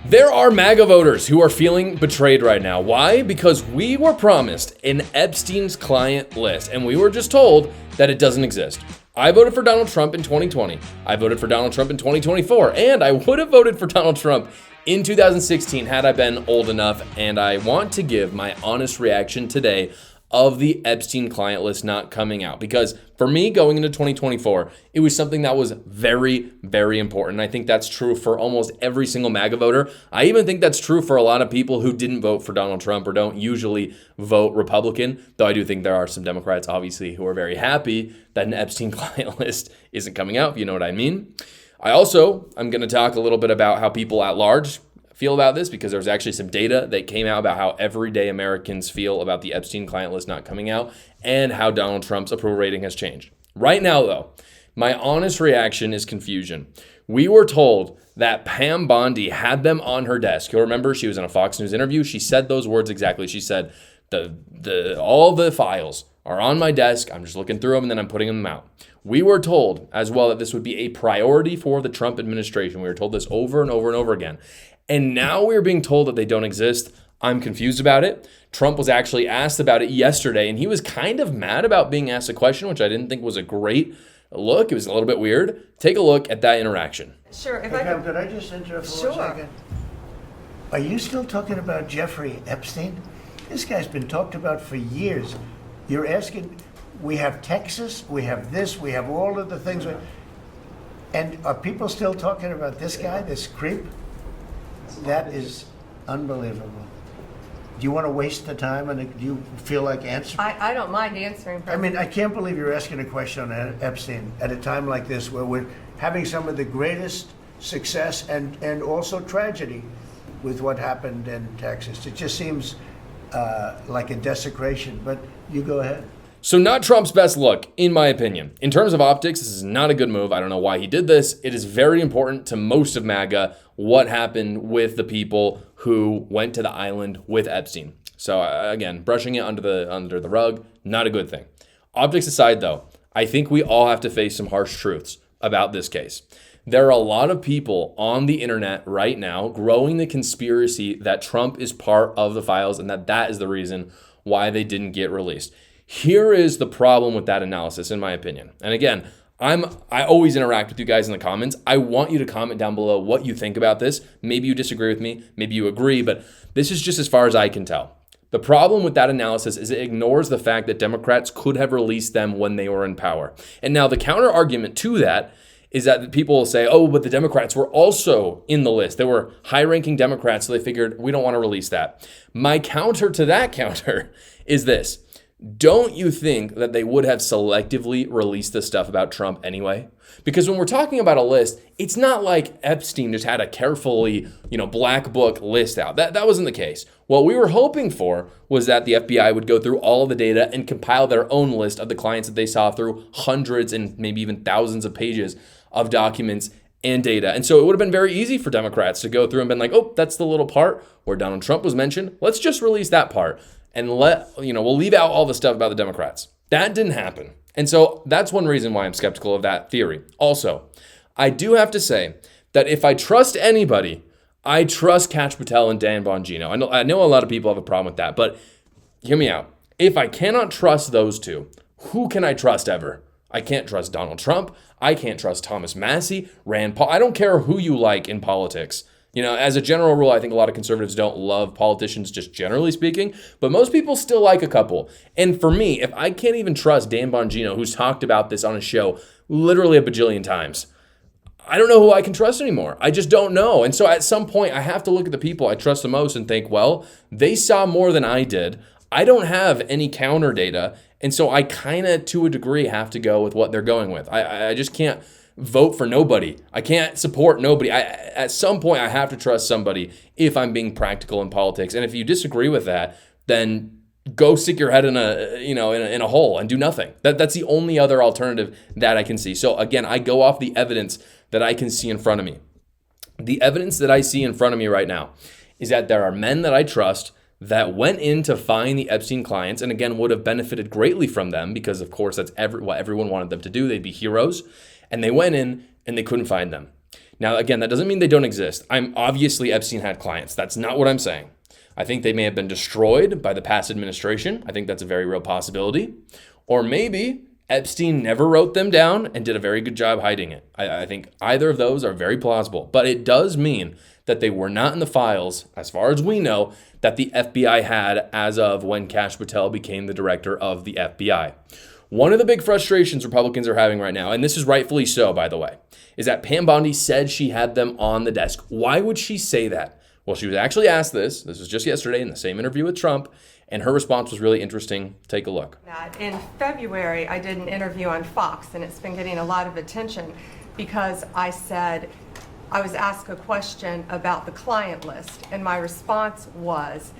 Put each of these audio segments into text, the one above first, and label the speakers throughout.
Speaker 1: There are MAGA voters who are feeling betrayed right now. Why? Because we were promised an Epstein's client list, and we were just told that it doesn't exist. I voted for Donald Trump in 2020. I voted for Donald Trump in 2024, and I would have voted for Donald Trump in 2016 had I been old enough, and I want to give my honest reaction today of the Epstein client list not coming out. Because for me, going into 2024, it was something that was very, very important. I think that's true for almost every single MAGA voter. I even think that's true for a lot of people who didn't vote for Donald Trump or don't usually vote Republican, though I do think there are some Democrats, obviously, who are very happy that an Epstein client list isn't coming out, if you know what I mean. I'm going to talk a little bit about how people at large feel about this, because there's actually some data that came out about how everyday Americans feel about the Epstein client list not coming out and how Donald Trump's approval rating has changed. Right now, though, my honest reaction is confusion. We were told that Pam Bondi had them on her desk. You'll remember she was in a Fox News interview. She said those words exactly. She said, all the files are on my desk. I'm just looking through them and then I'm putting them out. We were told as well that this would be a priority for the Trump administration. We were told this over and over and over again. And now we're being told that they don't exist. I'm confused about it. Trump was actually asked about it yesterday, and he was kind of mad about being asked a question, which I didn't think was a great look. It was a little bit weird. Take a look at that interaction.
Speaker 2: Sure.
Speaker 3: Pam, could I just interrupt for 1 second? Are you still talking about Jeffrey Epstein? This guy's been talked about for years. You're asking, we have Texas, we have this, we have all of the things. And are people still talking about this guy, this creep? That is unbelievable. Do you want to waste the time, and do you feel like answering?
Speaker 2: I don't mind answering.
Speaker 3: I mean, I can't believe you're asking a question on Epstein at a time like this, where we're having some of the greatest success and also tragedy with what happened in Texas. It just seems like a desecration, but you go ahead.
Speaker 1: So not Trump's best look, in my opinion. In terms of optics, this is not a good move. I don't know why he did this. It is very important to most of MAGA what happened with the people who went to the island with Epstein. So again, brushing it under the rug, not a good thing. Optics aside, though, I think we all have to face some harsh truths about this case. There are a lot of people on the internet right now growing the conspiracy that Trump is part of the files and that is the reason why they didn't get released. Here is the problem with that analysis, in my opinion. And again, I always interact with you guys in the comments. I want you to comment down below what you think about this. Maybe you disagree with me, maybe you agree, but this is just as far as I can tell. The problem with that analysis is it ignores the fact that Democrats could have released them when they were in power. And now the counter argument to that is that people will say, oh, but the Democrats were also in the list. They were high-ranking Democrats, so they figured we don't want to release that. My counter to that counter is this. Don't you think that they would have selectively released the stuff about Trump anyway? Because when we're talking about a list, it's not like Epstein just had a carefully, black book list out. That wasn't the case. What we were hoping for was that the FBI would go through all of the data and compile their own list of the clients that they saw through hundreds and maybe even thousands of pages of documents and data. And so it would have been very easy for Democrats to go through and been like, oh, that's the little part where Donald Trump was mentioned. Let's just release that part. And we'll leave out all the stuff about the Democrats. That didn't happen. And so that's one reason why I'm skeptical of that theory. Also, I do have to say that if I trust anybody, I trust Kash Patel and Dan Bongino. I know a lot of people have a problem with that, but hear me out. If I cannot trust those two, who can I trust ever? I can't trust Donald Trump. I can't trust Thomas Massie, Rand Paul. I don't care who you like in politics. As a general rule, I think a lot of conservatives don't love politicians, just generally speaking, but most people still like a couple. And for me, if I can't even trust Dan Bongino, who's talked about this on his show literally a bajillion times, I don't know who I can trust anymore. I just don't know. And so at some point, I have to look at the people I trust the most and think, well, they saw more than I did. I don't have any counter data. And so I kind of, to a degree, have to go with what they're going with. I just can't vote for nobody. I can't support nobody. At some point, I have to trust somebody if I'm being practical in politics. And if you disagree with that, then go stick your head in a hole and do nothing. That's the only other alternative that I can see. So again, I go off the evidence that I can see in front of me. The evidence that I see in front of me right now is that there are men that I trust that went in to find the Epstein clients, and again, would have benefited greatly from them because, of course, that's what everyone wanted them to do. They'd be heroes. And they went in and they couldn't find them. Now, again, that doesn't mean they don't exist. Obviously Epstein had clients. That's not what I'm saying. I think they may have been destroyed by the past administration. I think that's a very real possibility. Or maybe Epstein never wrote them down and did a very good job hiding it. I think either of those are very plausible. But it does mean that they were not in the files, as far as we know, that the FBI had as of when Kash Patel became the director of the FBI. One of the big frustrations Republicans are having right now, and this is rightfully so, by the way, is that Pam Bondi said she had them on the desk. Why would she say that? Well, she was actually asked this. This was just yesterday in the same interview with Trump, and her response was really interesting. Take a look.
Speaker 2: In February, I did an interview on Fox, and it's been getting a lot of attention because I was asked a question about the client list, and my response was,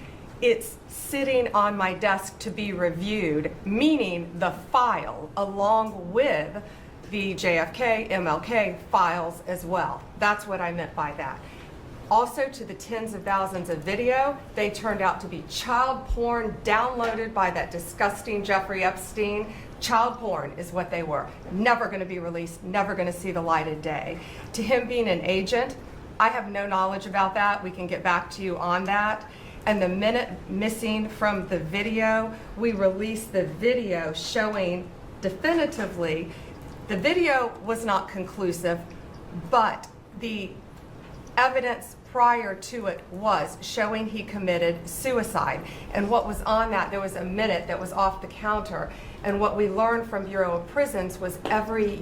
Speaker 2: it's sitting on my desk to be reviewed, meaning the file along with the JFK, MLK files as well. That's what I meant by that. Also, to the tens of thousands of video, they turned out to be child porn downloaded by that disgusting Jeffrey Epstein. Child porn is what they were. Never going to be released, never going to see the light of day. To him being an agent, I have no knowledge about that. We can get back to you on that. And the minute missing from the video, we released the video showing definitively the video was not conclusive, but the evidence prior to it was showing he committed suicide. And what was on that, there was a minute that was off the counter. And what we learned from Bureau of Prisons was every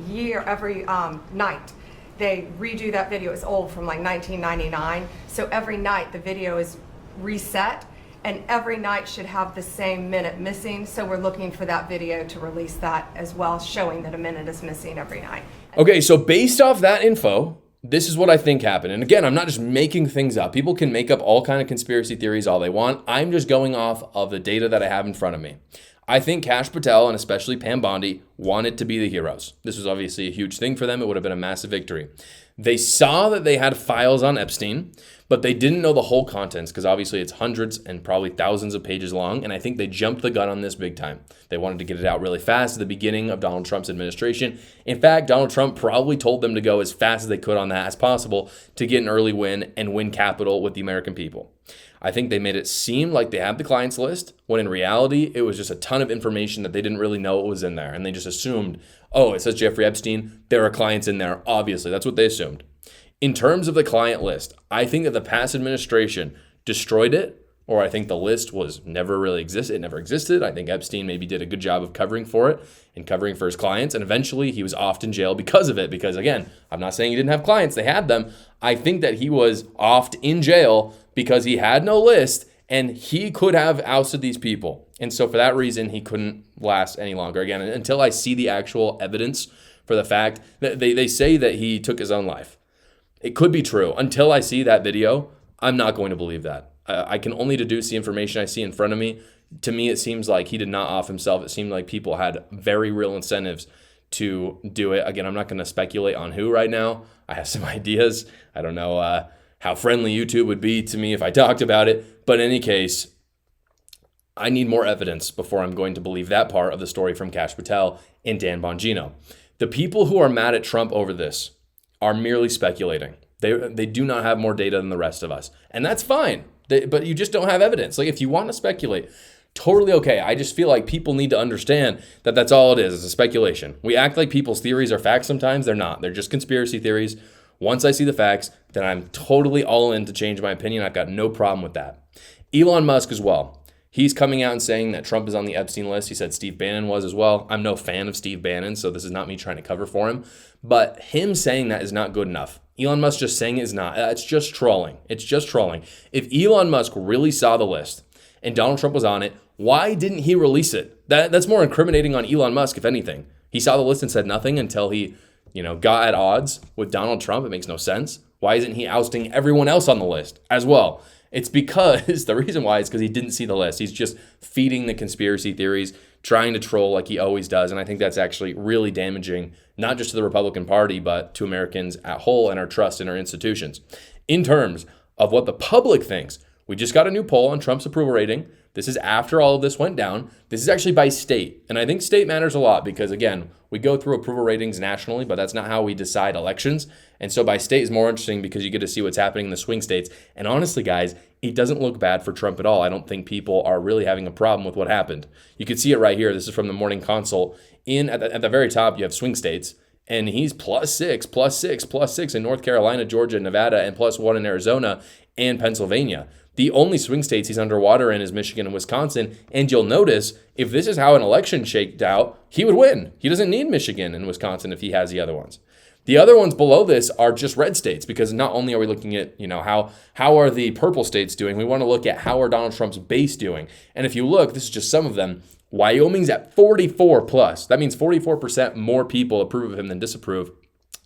Speaker 2: night, they redo that video. It's old, from like 1999. So every night the video is reset, and every night should have the same minute missing. So we're looking for that video to release that as well, showing that a minute is missing every night.
Speaker 1: Okay, so based off that info, this is what I think happened. And again, I'm not just making things up. People can make up all kind of conspiracy theories all they want. I'm just going off of the data that I have in front of me. I think Kash Patel and especially Pam Bondi wanted to be the heroes. This was obviously a huge thing for them. It would have been a massive victory. They saw that they had files on Epstein, but they didn't know the whole contents because obviously it's hundreds and probably thousands of pages long. And I think they jumped the gun on this big time. They wanted to get it out really fast at the beginning of Donald Trump's administration. In fact, Donald Trump probably told them to go as fast as they could on that as possible to get an early win and win capital with the American people. I think they made it seem like they had the clients list, when in reality, it was just a ton of information that they didn't really know what was in there. And they just assumed, oh, it says Jeffrey Epstein, there are clients in there. Obviously, that's what they assumed. In terms of the client list, I think that the past administration destroyed it, or I think the list was never really existed. It never existed. I think Epstein maybe did a good job of covering for it and covering for his clients. And eventually he was offed in jail because of it. Because again, I'm not saying he didn't have clients. They had them. I think that he was offed in jail because he had no list and he could have ousted these people. And so for that reason, he couldn't last any longer. Again, until I see the actual evidence for the fact that they say that he took his own life. It could be true. Until I see that video, I'm not going to believe that. I can only deduce the information I see in front of me. To me, it seems like he did not off himself. It seemed like people had very real incentives to do it. Again, I'm not going to speculate on who right now. I have some ideas. I don't know how friendly YouTube would be to me if I talked about it. But in any case, I need more evidence before I'm going to believe that part of the story from Kash Patel and Dan Bongino. The people who are mad at Trump over this are merely speculating. They do not have more data than the rest of us. And that's fine. But you just don't have evidence. Like, if you want to speculate, totally okay. I just feel like people need to understand that that's all it is. It's a speculation. We act like people's theories are facts sometimes. They're not. They're just conspiracy theories. Once I see the facts, then I'm totally all in to change my opinion. I've got no problem with that. Elon Musk as well. He's coming out and saying that Trump is on the Epstein list. He said Steve Bannon was as well. I'm no fan of Steve Bannon, so this is not me trying to cover for him. But him saying that is not good enough. Elon Musk just saying it is not. It's just trolling. It's just trolling. If Elon Musk really saw the list and Donald Trump was on it, why didn't he release it? That's more incriminating on Elon Musk, if anything. He saw the list and said nothing until he, got at odds with Donald Trump. It makes no sense. Why isn't he ousting everyone else on the list as well? It's because, the reason why is because he didn't see the list. He's just feeding the conspiracy theories, trying to troll like he always does. And I think that's actually really damaging, not just to the Republican Party, but to Americans at whole and our trust in our institutions. In terms of what the public thinks, we just got a new poll on Trump's approval rating. This is after all of this went down. This is actually by state. And I think state matters a lot because, again, we go through approval ratings nationally, but that's not how we decide elections. And so by state is more interesting because you get to see what's happening in the swing states. And honestly, guys, it doesn't look bad for Trump at all. I don't think people are really having a problem with what happened. You can see it right here. This is from the Morning Consult. At the very top, you have swing states. And he's +6, +6, +6 in North Carolina, Georgia, Nevada, and +1 in Arizona and Pennsylvania. The only swing states he's underwater in is Michigan and Wisconsin. And you'll notice, if this is how an election shaked out, he would win. He doesn't need Michigan and Wisconsin if he has the other ones. The other ones below this are just red states, because not only are we looking at, how are the purple states doing, we want to look at how are Donald Trump's base doing. And if you look, this is just some of them. Wyoming's at 44 plus. That means 44% more people approve of him than disapprove.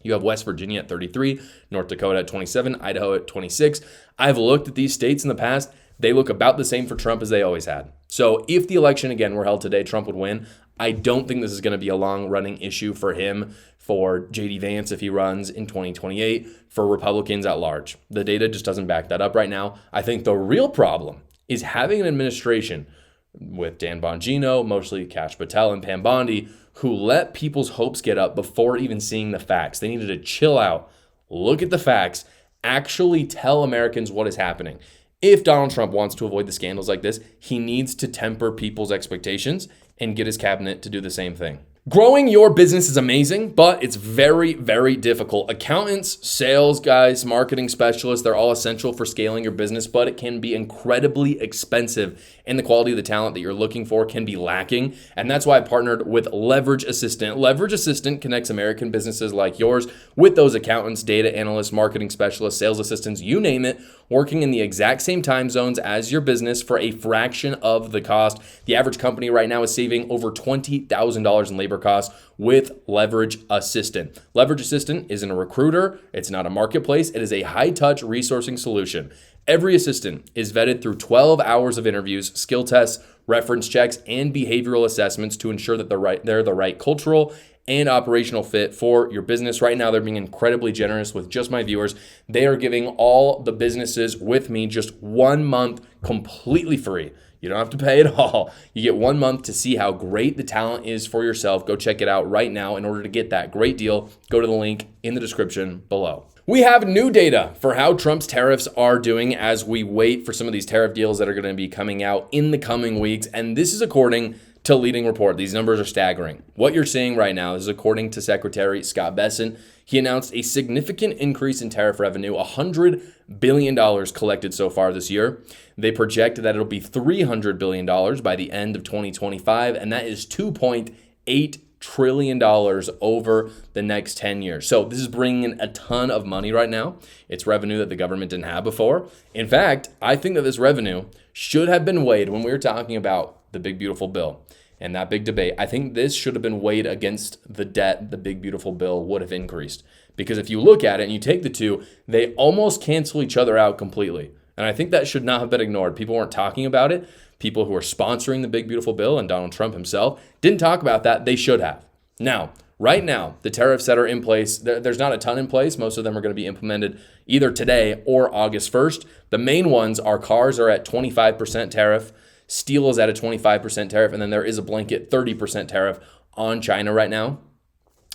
Speaker 1: You have West Virginia at 33, North Dakota at 27, Idaho at 26. I've looked at these states in the past. They look about the same for Trump as they always had. So if the election, again, were held today, Trump would win. I don't think this is going to be a long-running issue for him, for J.D. Vance if he runs in 2028, for Republicans at large. The data just doesn't back that up right now. I think the real problem is having an administration with Dan Bongino, mostly Kash Patel and Pam Bondi, who let people's hopes get up before even seeing the facts. They needed to chill out, look at the facts, actually tell Americans what is happening. If Donald Trump wants to avoid the scandals like this, he needs to temper people's expectations and get his cabinet to do the same thing. Growing your business is amazing, but it's very, very difficult. Accountants, sales guys, marketing specialists, they're all essential for scaling your business, but it can be incredibly expensive, and the quality of the talent that you're looking for can be lacking. And that's why I partnered with Leverage Assistant. Leverage Assistant connects American businesses like yours with those accountants, data analysts, marketing specialists, sales assistants, you name it, working in the exact same time zones as your business for a fraction of the cost. The average company right now is saving over $20,000 in labor costs with Leverage Assistant. Leverage Assistant isn't a recruiter. It's not a marketplace. It is a high-touch resourcing solution. Every assistant is vetted through 12 hours of interviews, skill tests, reference checks, and behavioral assessments to ensure that they're the right cultural and operational fit for your business. Right now, they're being incredibly generous with just my viewers. They are giving all the businesses with me just 1 month completely free. You don't have to pay at all. You get 1 month to see how great the talent is for yourself. Go check it out right now. In order to get that great deal, go to the link in the description below. We have new data for how Trump's tariffs are doing as we wait for some of these tariff deals that are going to be coming out in the coming weeks. And this is according to Leading Report. These numbers are staggering. What you're seeing right now is according to Secretary Scott Bessent. He announced a significant increase in tariff revenue, $100 billion collected so far this year. They project that it'll be $300 billion by the end of 2025, and that is $2.8 trillion over the next 10 years. So this is bringing in a ton of money right now. It's revenue that the government didn't have before. In fact, I think that this revenue should have been weighed when we were talking about the big beautiful bill and that big debate. I think this should have been weighed against the debt the big beautiful bill would have increased. Because if you look at it and you take the two, they almost cancel each other out completely. And I think that should not have been ignored. People weren't talking about it. People who are sponsoring the big beautiful bill and Donald Trump himself didn't talk about that. They should have. Now, right now, the tariffs that are in place, there's not a ton in place. Most of them are going to be implemented either today or August 1st. The main ones are cars are at 25% tariff. Steel is at a 25% tariff, and then there is a blanket 30% tariff on China right now.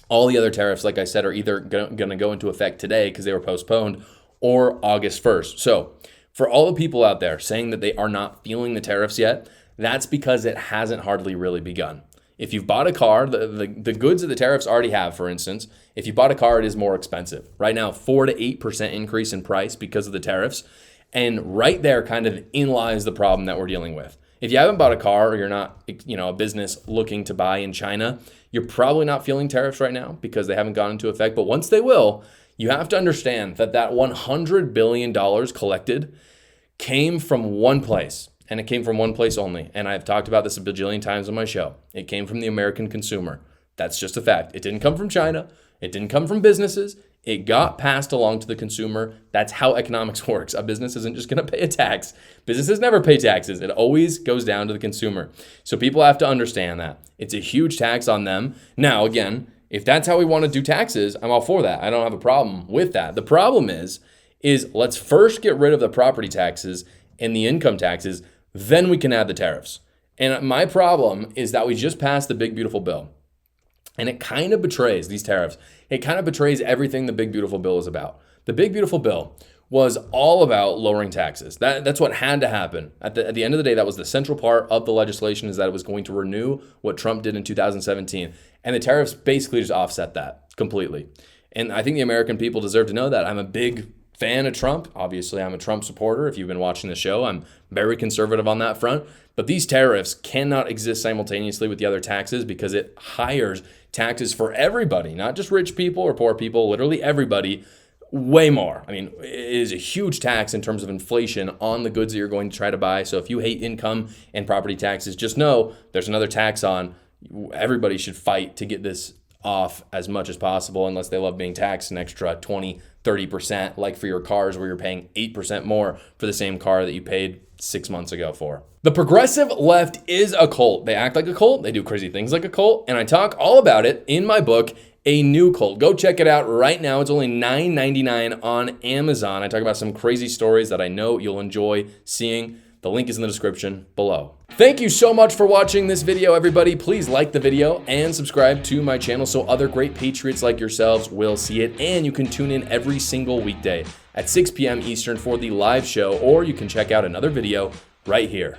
Speaker 1: All the other tariffs, like I said, are either going to go into effect today because they were postponed or August 1st. So for all the people out there saying that they are not feeling the tariffs yet, that's because it hasn't hardly really begun. If you've bought a car, the goods that the tariffs already have, for instance, if you bought a car, it is more expensive. Right now, 4 to 8% increase in price because of the tariffs. And right there kind of in lies the problem that we're dealing with. If you haven't bought a car or you're not, a business looking to buy in China, you're probably not feeling tariffs right now because they haven't gone into effect. But once they will, you have to understand that $100 billion collected came from one place, and it came from one place only. And I've talked about this a bajillion times on my show. It came from the American consumer. That's just a fact. It didn't come from China. It didn't come from businesses. It got passed along to the consumer. That's how economics works. A business isn't just going to pay a tax. Businesses never pay taxes. It always goes down to the consumer. So people have to understand that. It's a huge tax on them. Now, again, if that's how we want to do taxes, I'm all for that. I don't have a problem with that. The problem is let's first get rid of the property taxes and the income taxes. then we can add the tariffs. And my problem is that we just passed the big, beautiful bill. And it kind of betrays these tariffs. It kind of betrays everything the big, beautiful bill is about. The big, beautiful bill was all about lowering taxes. That's what had to happen. At the end of the day, that was the central part of the legislation, is that it was going to renew what Trump did in 2017. And the tariffs basically just offset that completely. And I think the American people deserve to know that. I'm a big fan of Trump. Obviously, I'm a Trump supporter. If you've been watching the show, I'm very conservative on that front. But these tariffs cannot exist simultaneously with the other taxes, because it hires taxes for everybody, not just rich people or poor people, literally everybody, way more. I mean, it is a huge tax in terms of inflation on the goods that you're going to try to buy. So if you hate income and property taxes, just know there's another tax on. Everybody should fight to get this off as much as possible, unless they love being taxed an extra 20, 30%, like for your cars, where you're paying 8% more for the same car that you paid 6 months ago for. The progressive left is a cult. They act like a cult. They do crazy things like a cult. And I talk all about it in my book, A New Cult. Go check it out right now. It's only $9.99 on Amazon. I talk about some crazy stories that I know you'll enjoy seeing. The link is in the description below. Thank you so much for watching this video, everybody. Please like the video and subscribe to my channel so other great patriots like yourselves will see it. And you can tune in every single weekday at 6 p.m. Eastern for the live show, or you can check out another video right here.